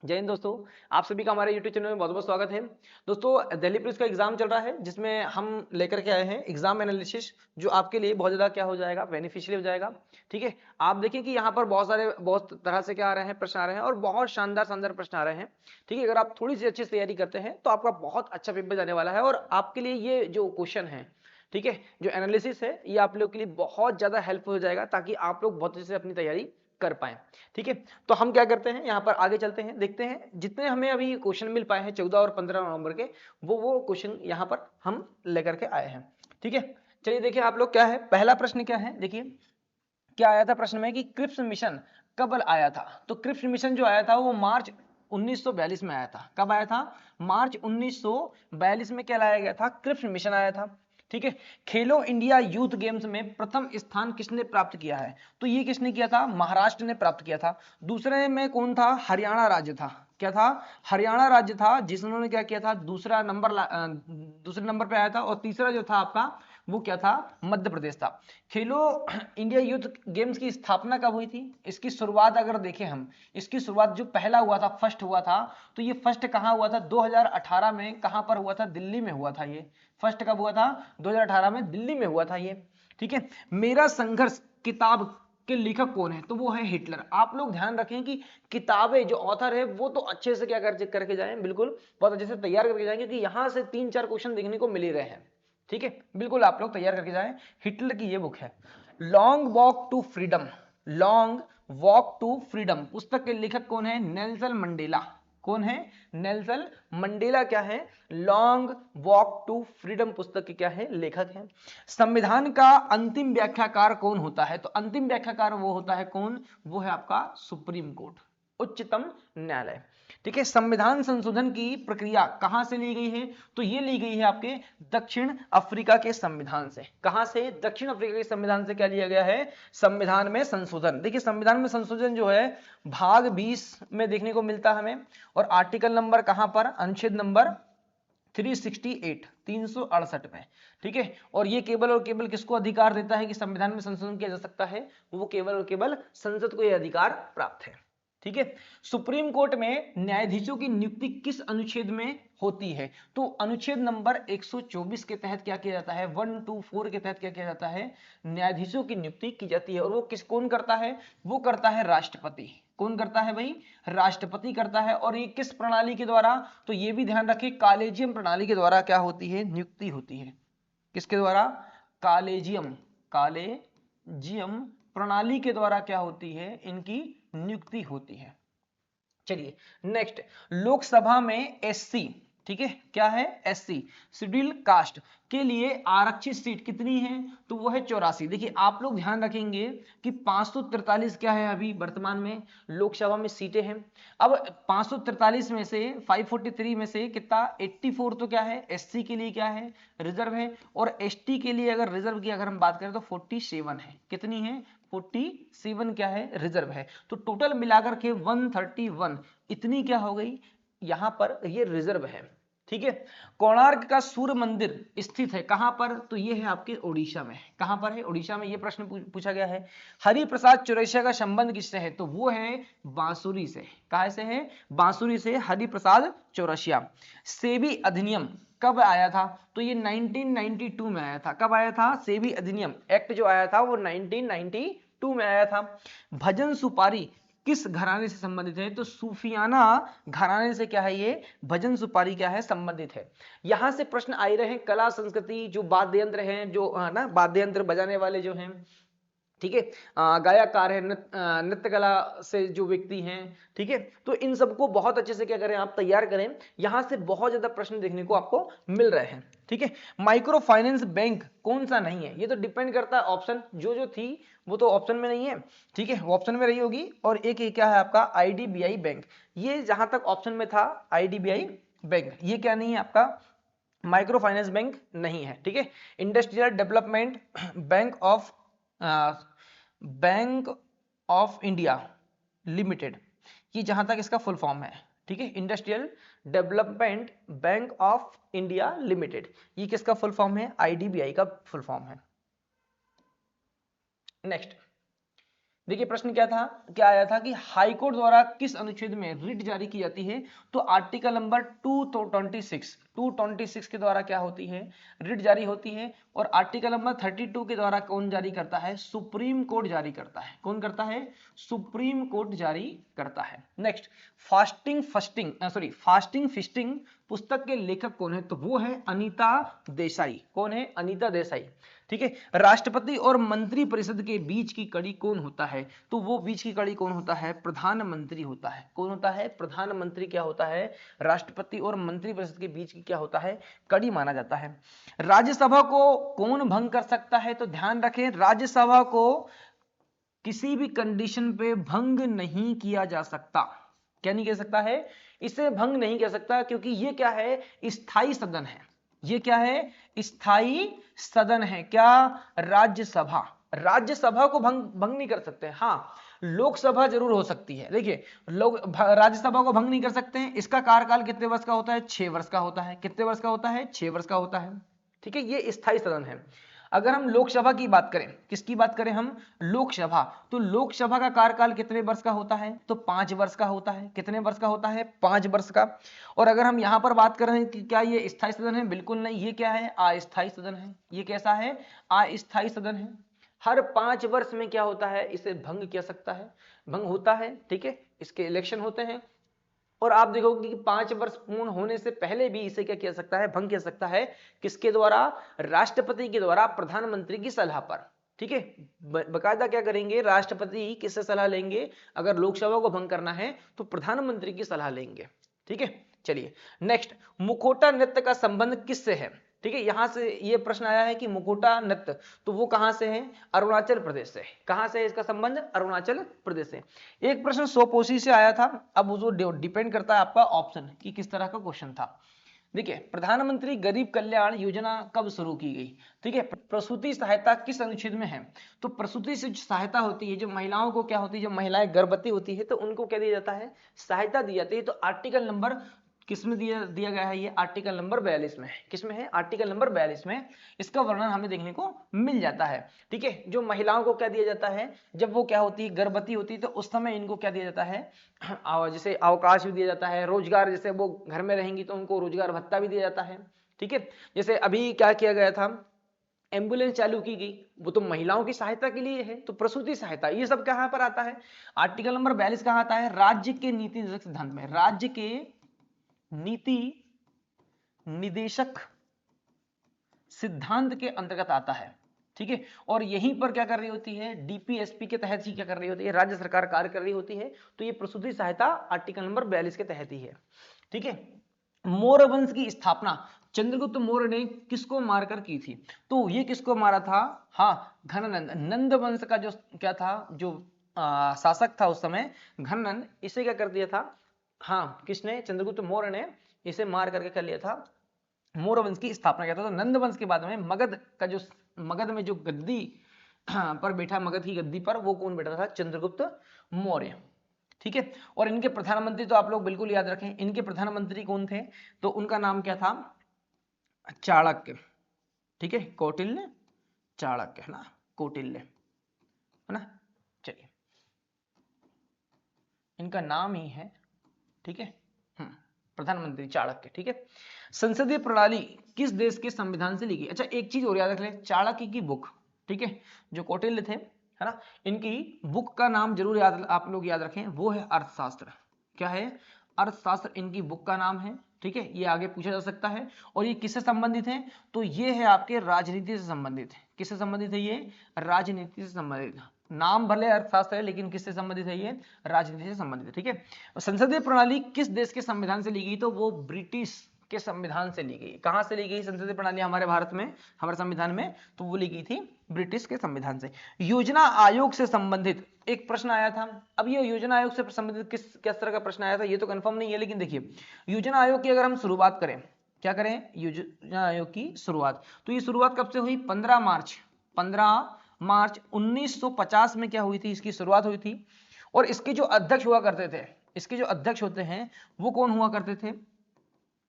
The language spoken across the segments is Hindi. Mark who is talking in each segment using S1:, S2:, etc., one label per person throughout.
S1: जय हिंद दोस्तों। आप सभी का हमारे YouTube चैनल में बहुत बहुत स्वागत है। दोस्तों, दिल्ली पुलिस का एग्जाम चल रहा है जिसमें हम लेकर के आए हैं एग्जाम एनालिसिस, जो आपके लिए बहुत ज़्यादा क्या हो जाएगा, बेनिफिशियल हो जाएगा। ठीक है, आप देखिए कि यहाँ पर बहुत तरह से क्या आ रहे हैं, प्रश्न आ रहे हैं और बहुत शानदार शानदार प्रश्न आ रहे हैं। ठीक है, अगर आप थोड़ी सी अच्छी से तैयारी करते हैं तो आपका बहुत अच्छा पेपर जाने वाला है और आपके लिए ये जो क्वेश्चन है, ठीक है, जो एनालिसिस है, ये आप लोग के लिए बहुत ज़्यादा हेल्पफुल हो जाएगा ताकि आप लोग बहुत अच्छे से अपनी तैयारी कर पाए। ठीक है, तो हम क्या करते हैं, यहाँ पर आगे चलते हैं, देखते हैं जितने हमें अभी क्वेश्चन मिल पाए हैं 14 और 15 नवंबर के, वो क्वेश्चन यहाँ पर हम लेकर के आए हैं। ठीक है, चलिए देखिए आप लोग क्या है, पहला प्रश्न क्या है, देखिए क्या आया था प्रश्न में कि क्रिप्स मिशन कब आया था। तो क्रिप्स मिशन जो आया था वो मार्च 1942 में आया था। कब आया था? मार्च 1942 में क्या लाया गया था? क्रिप्स मिशन आया था। ठीक है, खेलो इंडिया यूथ गेम्स में प्रथम स्थान किसने प्राप्त किया है? तो ये किसने किया था? महाराष्ट्र ने प्राप्त किया था। दूसरे में कौन था? हरियाणा राज्य था। क्या था? हरियाणा राज्य था जिन्होंने क्या किया था, दूसरे नंबर पे आया था। और तीसरा जो था आपका, वो क्या था? मध्य प्रदेश था। खेलो इंडिया यूथ गेम्स की स्थापना कब हुई थी? इसकी शुरुआत अगर देखें हम, इसकी शुरुआत जो पहला हुआ था, फर्स्ट हुआ था, तो ये फर्स्ट कहां हुआ था? 2018 में। कहां पर हुआ था? दिल्ली में हुआ था। ये फर्स्ट कब हुआ था? 2018 में दिल्ली में हुआ था ये। ठीक है, मेरा संघर्ष किताब के लेखक कौन है? तो वो है हिटलर। आप लोग ध्यान रखें कि किताबें जो ऑथर है वो तो अच्छे से क्या करके जाएं, बिल्कुल बहुत अच्छे से तैयार करके जाएं, क्योंकि यहां से 3-4 क्वेश्चन देखने को मिल ही रहे हैं। ठीक है, बिल्कुल आप लोग तैयार करके जाएं। हिटलर की ये बुक है, long walk to freedom. Long walk to freedom पुस्तक के लेखक कौन है? Nelson Mandela. कौन है? नेल्सन मंडेला क्या है? लॉन्ग वॉक टू फ्रीडम पुस्तक के क्या है? लेखक है। संविधान का अंतिम व्याख्याकार कौन होता है? तो अंतिम व्याख्याकार वो होता है कौन? वो है आपका सुप्रीम कोर्ट, उच्चतम न्यायालय। ठीक है, संविधान संशोधन की प्रक्रिया कहां से ली गई है? तो ये ली गई है आपके दक्षिण अफ्रीका के संविधान से। कहां से? दक्षिण अफ्रीका के संविधान से क्या लिया गया है? संविधान में संशोधन। देखिए संविधान में संशोधन जो है भाग 20 में देखने को मिलता है हमें। और आर्टिकल नंबर कहां पर? अनुच्छेद नंबर 368, 368 में। ठीक है, और ये केवल और केवल किसको अधिकार देता है कि संविधान में संशोधन किया जा सकता है? वो केवल और केवल संसद को यह अधिकार प्राप्त है। ठीक है, सुप्रीम कोर्ट में न्यायाधीशों की नियुक्ति किस अनुच्छेद में होती है? तो अनुच्छेद नंबर 124 के तहत क्या किया जाता है? 124 के तहत क्या किया जाता है? न्यायाधीशों की नियुक्ति की जाती है। और वो कौन करता है? वो करता है राष्ट्रपति। कौन करता है भाई? राष्ट्रपति करता है। और ये किस प्रणाली के द्वारा? तो ये भी ध्यान रखिए, कॉलेजियम प्रणाली के द्वारा क्या होती है? नियुक्ति होती है। किसके द्वारा? कॉलेजियम। कॉलेजियम प्रणाली के द्वारा क्या होती है? इनकी नियुक्ति होती है। चलिए नेक्स्ट, लोकसभा में एससी, ठीक है, क्या है? एससी शेड्यूल कास्ट के लिए आरक्षित सीट कितनी है? तो वो है 84। देखिए आप लोग ध्यान रखेंगे कि 543 क्या है अभी वर्तमान में लोकसभा में सीटें हैं। अब 543 में से 543 में से कितना? 84 तो क्या है? एससी के लिए क्या है? रिजर्व है। और एसटी के लिए अगर रिजर्व की अगर हम बात करें तो 47 है। कितनी है? 47 क्या है? रिजर्व है। तो टोटल मिलाकर के 131 इतनी क्या हो गई? यहां पर ये रिजर्व है। ठीक है, कोणार्क का सूर्य मंदिर स्थित है कहां पर? तो ये है आपके ओडिशा में। कहां पर है? ओडिशा में। ये प्रश्न पूछा गया है। हरिप्रसाद चौरसिया का संबंध किससे है? तो वो है बांसुरी से। कहां से है? बांसुरी से हरिप्रसाद चौरसिया। सेबी अधिनियम कब आया था? तो ये 1992 में आया था। कब आया था? सेबी अधिनियम एक्ट जो आया था वो 1992 में आया था। भजन सुपारी किस घराने से संबंधित है? तो सूफियाना घराने से क्या है ये? भजन सुपारी क्या है? संबंधित है। यहां से प्रश्न आ रहे हैं कला संस्कृति, जो वाद्य यंत्र हैं, जो ना वाद्य यंत्र बजाने वाले जो हैं, ठीक है, गायककार है, नृत्य कला से जो व्यक्ति हैं, ठीक है, तो इन सबको बहुत अच्छे से क्या करें, आप तैयार करें। यहां से बहुत ज्यादा प्रश्न देखने को आपको मिल रहे हैं। ठीक है, माइक्रो फाइनेंस बैंक कौन सा नहीं है? ये तो डिपेंड करता है ऑप्शन, जो थी वो तो ऑप्शन में नहीं है। ठीक है, वो ऑप्शन में रही होगी। और एक क्या है आपका? IDBI bank. ये जहां तक ऑप्शन में था आईडीबीआई बैंक, ये क्या नहीं है आपका? माइक्रो फाइनेंस बैंक नहीं है। ठीक है, industrial development bank of India limited, ये जहां तक इसका फुल फॉर्म है। ठीक है, industrial development bank of India limited, ये किसका फुल फॉर्म है? आईडीबीआई का फुल फॉर्म है। नेक्स्ट देखिए प्रश्न क्या था, क्या आया था कि हाईकोर्ट द्वारा किस अनुच्छेद में रिट जारी की जाती है, तो आर्टिकल नंबर 226 के द्वारा क्या होती है, रिट जारी होती है। और आर्टिकल नंबर 32 के द्वारा कौन जारी करता है, सुप्रीम कोर्ट जारी करता है। कौन करता है, सुप्रीम कोर्ट जारी करता है। नेक्स्ट, फास्टिंग फिस्टिंग पुस्तक के लेखक कौन है, तो वो है अनीता देसाई। कौन है, अनीता देसाई। ठीक है, राष्ट्रपति और मंत्री परिषद के बीच की कड़ी कौन होता है, तो वो बीच की कड़ी कौन होता है, प्रधानमंत्री होता है। कौन होता है, प्रधानमंत्री क्या होता है, राष्ट्रपति और मंत्री परिषद के बीच की क्या होता है, कड़ी माना जाता है। राज्यसभा को कौन भंग कर सकता है, तो ध्यान रखें राज्यसभा को किसी भी कंडीशन पे भंग नहीं किया जा सकता। क्या नहीं कह सकता है, इसे भंग नहीं कर सकता, क्योंकि ये क्या है, स्थायी सदन है। ये क्या है, स्थायी सदन है। क्या, राज्यसभा। राज्यसभा को भंग नहीं कर सकते। हाँ, लोकसभा जरूर हो सकती है। देखिए, लोग राज्यसभा को भंग नहीं कर सकते हैं। इसका कार्यकाल कितने वर्ष का होता है, 6 वर्ष का होता है। कितने वर्ष का होता है, 6 वर्ष का होता है। ठीक है, ये स्थायी सदन है। अगर हम लोकसभा की बात करें, किसकी बात करें हम, लोकसभा, तो लोकसभा का कार्यकाल कितने वर्ष का होता है, तो 5 वर्ष का होता है। कितने वर्ष का होता है, 5 वर्ष का। और अगर हम यहां पर बात कर रहे हैं कि क्या ये स्थायी सदन है, बिल्कुल नहीं, ये क्या है, अस्थायी सदन है। ये कैसा है, अस्थायी सदन है। हर 5 वर्ष में क्या होता है, इसे भंग किया सकता है, भंग होता है। ठीक है, इसके इलेक्शन होते हैं। और आप देखोगे कि 5 वर्ष पूर्ण होने से पहले भी इसे क्या किया सकता है, भंग किया सकता है। किसके द्वारा, राष्ट्रपति के द्वारा, प्रधानमंत्री की सलाह पर। ठीक है, बकायदा क्या करेंगे, राष्ट्रपति किससे सलाह लेंगे, अगर लोकसभा को भंग करना है तो प्रधानमंत्री की सलाह लेंगे। ठीक है, चलिए नेक्स्ट, मुखौटा नृत्य का संबंध किससे है। ठीक है, यहां से ये प्रश्न आया है कि मुखौटा नृत्य, तो वो कहां से है, अरुणाचल प्रदेश से। कहां से है इसका संबंध, अरुणाचल प्रदेश से। एक प्रश्न 100 पोसी से आया था। अब वो डिपेंड करता है आपका ऑप्शन कि किस तरह का क्वेश्चन था। देखिए, प्रधानमंत्री गरीब कल्याण योजना कब शुरू की गई। ठीक है, प्रसूति सहायता किस अनुच्छेद में है, तो प्रसूति से सहायता होती है, जो महिलाओं को क्या होती है, जब महिलाएं गर्भवती होती है तो उनको क्या दिया जाता है, सहायता दी जाती है। तो आर्टिकल नंबर किसमें दिया गया है, ये आर्टिकल नंबर 42 में। किसमें है, आर्टिकल नंबर 42 में इसका वर्णन हमें देखने को मिल जाता है। ठीक है, जो महिलाओं को क्या दिया जाता है, जब वो क्या होती है, गर्भवती होती है, तो उस समय इनको क्या दिया जाता है, जैसे अवकाश भी दिया जाता है, रोजगार, जैसे वो घर में रहेंगी तो उनको रोजगार भत्ता भी दिया जाता है। ठीक है, जैसे अभी क्या किया गया था, एम्बुलेंस चालू की गई, वो तो महिलाओं की सहायता के लिए है। तो प्रसूति सहायता, ये सब कहां पर आता है, आर्टिकल नंबर 42 कहां आता है, राज्य के नीति निर्देशक सिद्धांत में। राज्य के नीति निदेशक सिद्धांत के अंतर्गत आता है। ठीक है, और यहीं पर क्या कर रही होती है, डीपीएसपी के तहत ही क्या कर रही होती है, राज्य सरकार कार्य कर रही होती है। तो ये प्रसूति सहायता आर्टिकल नंबर 42 के तहत ही है। ठीक है, मौर्य वंश की स्थापना चंद्रगुप्त मौर्य ने किसको मारकर की थी, तो ये किसको मारा था, हाँ, घननंद। नंद वंश का जो क्या था, जो शासक था उस समय, घननंद, इसे क्या कर दिया था, हाँ, किसने, चंद्रगुप्त मौर्य ने इसे मार करके कर लिया था, मौर्य वंश की स्थापना किया था। तो नंद वंश के बाद में मगध में जो गद्दी पर बैठा, मगध की गद्दी पर वो कौन बैठा था, चंद्रगुप्त मौर्य। ठीक है, और इनके प्रधानमंत्री तो आप लोग बिल्कुल याद रखें, इनके प्रधानमंत्री कौन थे, तो उनका नाम क्या था, चाणक्य। ठीक है, कौटिल्य चाणक्य, है ना, कौटिल्य, है ना। चलिए, इनका नाम ही है। ठीक है, प्रधानमंत्री चाणक्य। ठीक है, संसदीय प्रणाली किस देश के संविधान से ली गई। अच्छा, एक चीज और याद रख लें, चाणक्य की बुक, ठीक है, जो कौटिल्य थे, है ना, इनकी बुक का नाम जरूर याद, आप लोग याद रखें, वो है अर्थशास्त्र। क्या है, अर्थशास्त्र इनकी बुक का नाम है। ठीक है, ये आगे पूछा जा सकता है। और ये किससे संबंधित है, तो ये है आपके राजनीति से संबंधित है। किससे संबंधित है, ये राजनीति से संबंधित। नाम भले अर्थशास्त्र है, लेकिन किससे संबंधित है, ये राजनीति से संबंधित है। ठीक है, संसदीय प्रणाली किस देश के संविधान से ली गई, तो वो ब्रिटिश के संविधान से ली गई। कहां से ली गई संसदीय प्रणाली हमारे भारत में, हमारे संविधान में, तो वो ली गई थी ब्रिटिश के संविधान से। योजना आयोग से संबंधित एक प्रश्न आया था। अब ये योजना आयोग से संबंधित किस तरह का प्रश्न आया था, ये तो कंफर्म नहीं है, लेकिन देखिए, योजना आयोग की अगर हम शुरुआत करें, क्या करें, योजना आयोग की शुरुआत, तो ये शुरुआत कब से हुई, 15 मार्च 1950 में क्या हुई थी, इसकी शुरुआत हुई थी। और इसके जो अध्यक्ष हुआ करते थे, इसके जो अध्यक्ष होते हैं वो कौन हुआ करते थे,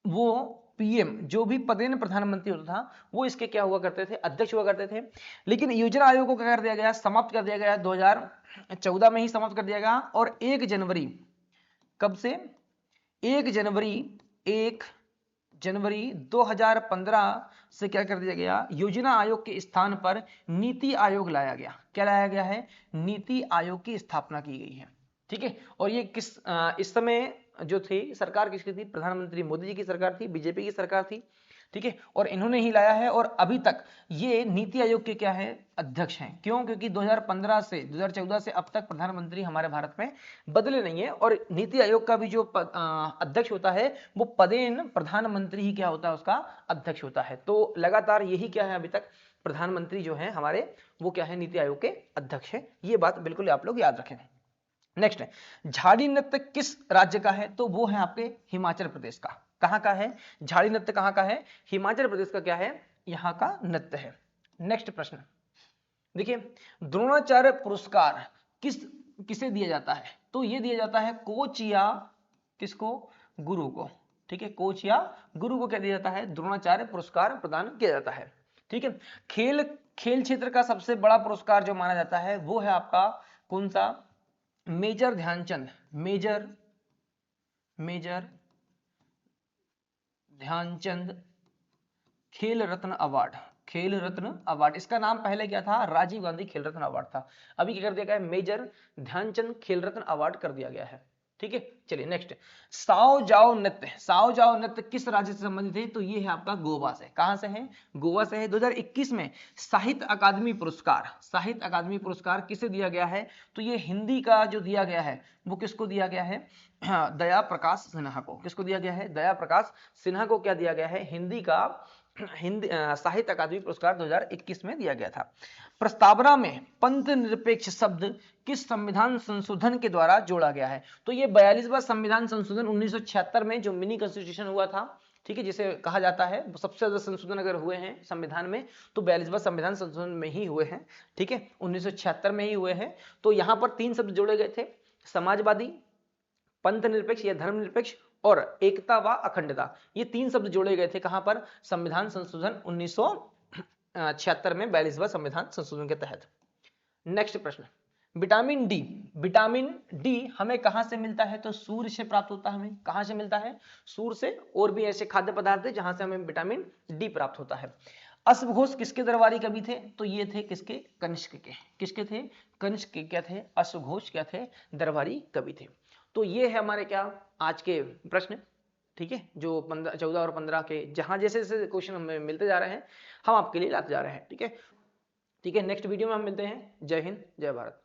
S1: वो पीएम जो भी पदेन प्रधानमंत्री होता था वो इसके क्या हुआ करते थे, अध्यक्ष हुआ करते थे। लेकिन योजना आयोग को क्या कर दिया गया, समाप्त कर दिया गया 2014 में ही समाप्त कर दिया गया। और 1 जनवरी, कब से, 1 जनवरी 2015 से क्या कर दिया गया, योजना आयोग के स्थान पर नीति आयोग लाया गया। क्या लाया गया है, नीति आयोग की स्थापना की गई है। ठीक है, और ये इस समय जो थी सरकार किसकी थी, प्रधानमंत्री मोदी जी की सरकार थी, बीजेपी की सरकार थी। ठीक है, और इन्होंने ही लाया है। और अभी तक ये नीति आयोग के क्या है, अध्यक्ष हैं। क्यों, क्योंकि 2015 से 2014 से अब तक प्रधानमंत्री हमारे भारत में बदले नहीं है। और नीति आयोग का भी जो अध्यक्ष होता है वो पदेन प्रधानमंत्री ही क्या होता है, उसका अध्यक्ष होता है। तो लगातार यही क्या है, अभी तक प्रधानमंत्री जो है हमारे वो क्या है, नीति आयोग के अध्यक्ष है। ये बात बिल्कुल आप लोग याद रखें। नेक्स्ट है, झाड़ी नृत्य किस राज्य का है, तो वो है आपके हिमाचल प्रदेश का। कहां का है, झाड़ी नृत्य कहां का है, हिमाचल प्रदेश का क्या है, यहां का नृत्य है। नेक्स्ट प्रश्न देखिए, द्रोणाचार्य पुरस्कार किसे दिया जाता है, तो ये दिया जाता है कोच या किसको, गुरु को। ठीक है, कोच या गुरु को क्या दिया जाता है, द्रोणाचार्य पुरस्कार प्रदान किया जाता है। ठीक है, खेल क्षेत्र का सबसे बड़ा पुरस्कार जो माना जाता है वो है आपका कौन सा, मेजर ध्यानचंद, मेजर ध्यानचंद खेल रत्न अवार्ड, खेल रत्न अवार्ड। इसका नाम पहले क्या था, राजीव गांधी खेल रत्न अवार्ड था। अभी क्या कर दिया गया है, मेजर ध्यानचंद खेल रत्न अवार्ड कर दिया गया है। ठीक है, चलिए नेक्स्ट, साओ जाओ नृत्य किस राज्य से संबंधित है, तो ये है आपका गोवा से। कहां से है, गोवा से है। 2021 में साहित्य अकादमी पुरस्कार किसे दिया गया है, तो ये हिंदी का जो दिया गया है वो किसको दिया गया है, दया प्रकाश सिन्हा को। किसको दिया गया है, दया प्रकाश सिन्हा को क्या दिया गया है, हिंदी साहित्य अकादमी पुरस्कार 2021 में दिया गया था। प्रस्तावना में पंथ निरपेक्ष शब्द किस संविधान संशोधन के द्वारा जोड़ा गया है, तो ये 42वां संविधान संशोधन 1976 में जो मिनी कॉन्स्टिट्यूशन हुआ था। ठीक है, जिसे कहा जाता है सबसे ज्यादा संशोधन अगर हुए हैं संविधान में तो 42वां संविधान संशोधन में ही हुए हैं। ठीक है, 1976 में ही हुए हैं। तो यहां पर 3 शब्द जोड़े गए थे, समाजवादी, पंथ निरपेक्ष या धर्मनिरपेक्ष और एकता व अखंडता। ये 3 शब्द जोड़े गए थे कहां पर, संविधान संशोधन 1976 में 42वां संविधान संशोधन के तहत। नेक्स्ट प्रश्न, विटामिन डी हमें कहां से मिलता है, तो सूर्य से प्राप्त होता है। हमें कहां से मिलता है, सूर्य से। और भी ऐसे खाद्य पदार्थ है जहां से हमें विटामिन डी प्राप्त होता है। अश्वघोष किसके दरबारी कवि थे, तो ये थे किसके, कनिष्क के। किसके थे, कनिष्क के क्या थे, अश्वघोष क्या थे, दरबारी कवि थे। तो ये है हमारे क्या आज के प्रश्न। ठीक है, जो 14 और 15 के जहां जैसे जैसे क्वेश्चन हमें मिलते जा रहे हैं हम आपके लिए लाते जा रहे हैं। ठीक है, नेक्स्ट वीडियो में हम मिलते हैं। जय हिंद, जय भारत।